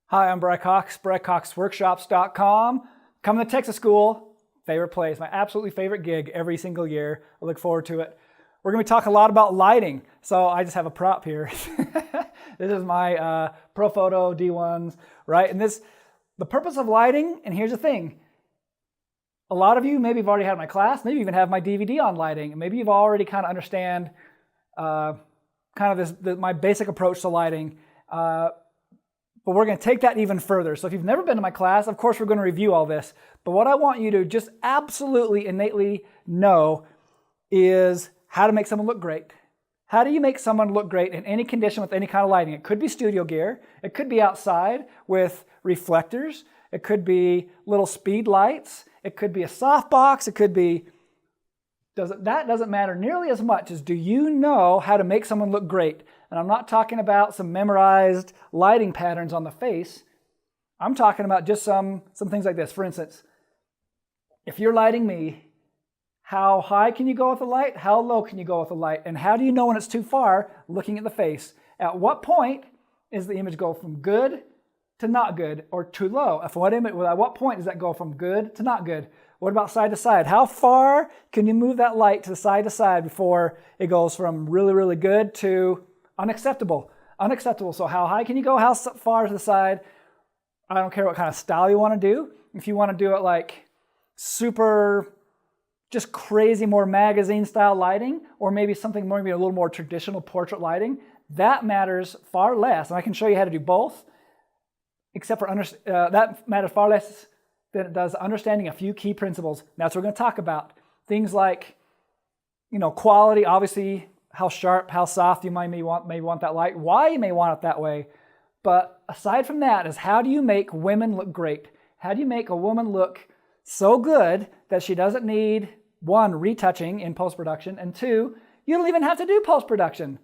Hi, I'm Bry Cox, BryCoxWORKSHOPS.com. Coming to Texas school, favorite place, my absolutely favorite gig every single year. I look forward to it. We're going to be talking a lot about lighting. So I just have a prop here. This is my ProPhoto D1s, right? And the purpose of lighting, and here's the thing. A lot of you maybe have already had my class, maybe even have my DVD on lighting, and maybe you've already kind of understand my basic approach to lighting. But we're going to take that even further. So if you've never been to my class, of course we're going to review all this. But what I want you to just absolutely innately know is how to make someone look great. How do you make someone look great in any condition with any kind of lighting? It could be studio gear. It could be outside with reflectors. It could be little speed lights. It could be a softbox. It could be... That doesn't matter nearly as much as do you know how to make someone look great. And I'm not talking about some memorized lighting patterns on the face. I'm talking about just some things like this. For instance, if you're lighting me, how high can you go with the light? How low can you go with the light? And how do you know when it's too far? Looking at the face. At what point is the image go from good to not good or too low? At what point does that go from good to not good? What about side to side? How far can you move that light to side before it goes from really, really good to unacceptable? Unacceptable. So how high can you go? How far to the side? I don't care what kind of style you want to do. If you want to do it like super, just crazy, more magazine style lighting, or maybe something maybe a little more traditional portrait lighting, that matters far less. And I can show you how to do both, except for that matters far less than it does understanding a few key principles. That's what we're going to talk about. Things like, quality, obviously, how sharp, how soft you may want that light, why you may want it that way. But aside from that is how do you make women look great? How do you make a woman look so good that she doesn't need, one, retouching in post-production, and two, you don't even have to do post-production.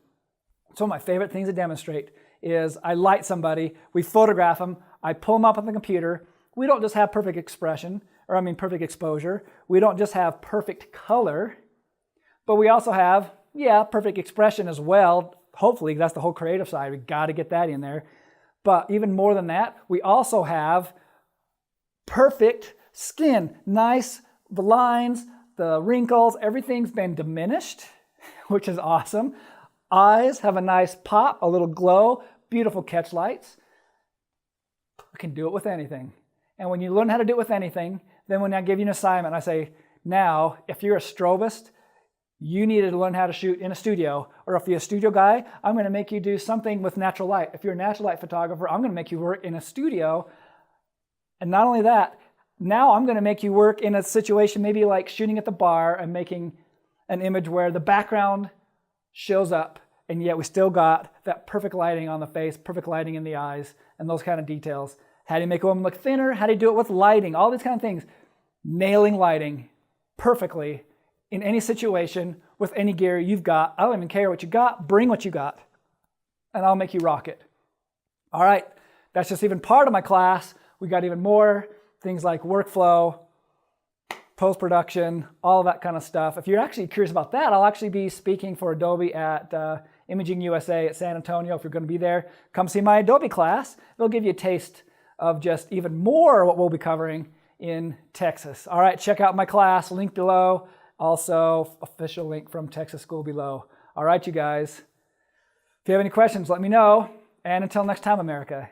So one of my favorite things to demonstrate is I light somebody, we photograph them, I pull them up on the computer. We don't just have perfect perfect exposure. We don't just have perfect color, but we also have, perfect expression as well. Hopefully, that's the whole creative side. We got to get that in there. But even more than that, we also have perfect skin. Nice, the lines, the wrinkles, everything's been diminished, which is awesome. Eyes have a nice pop, a little glow, beautiful catch lights. We can do it with anything. And when you learn how to do it with anything, then when I give you an assignment, I say, now, if you're a strobist, you need to learn how to shoot in a studio. Or if you're a studio guy, I'm going to make you do something with natural light. If you're a natural light photographer, I'm going to make you work in a studio. And not only that, now I'm going to make you work in a situation maybe like shooting at the bar and making an image where the background shows up, and yet we still got that perfect lighting on the face, perfect lighting in the eyes, and those kind of details. How do you make a woman look thinner? How do you do it with lighting? All these kind of things. Nailing lighting perfectly in any situation with any gear you've got. I don't even care what you got. Bring what you got, and I'll make you rock it. All right, that's just even part of my class. We got even more things like workflow, post-production, all of that kind of stuff. If you're actually curious about that, I'll actually be speaking for Adobe at Imaging USA at San Antonio. If you're going to be there, come see my Adobe class. It'll give you a taste of just even more what we'll be covering in Texas. All right, check out my class, link below. Also, official link from Texas School below. All right, you guys. If you have any questions, let me know. And until next time, America.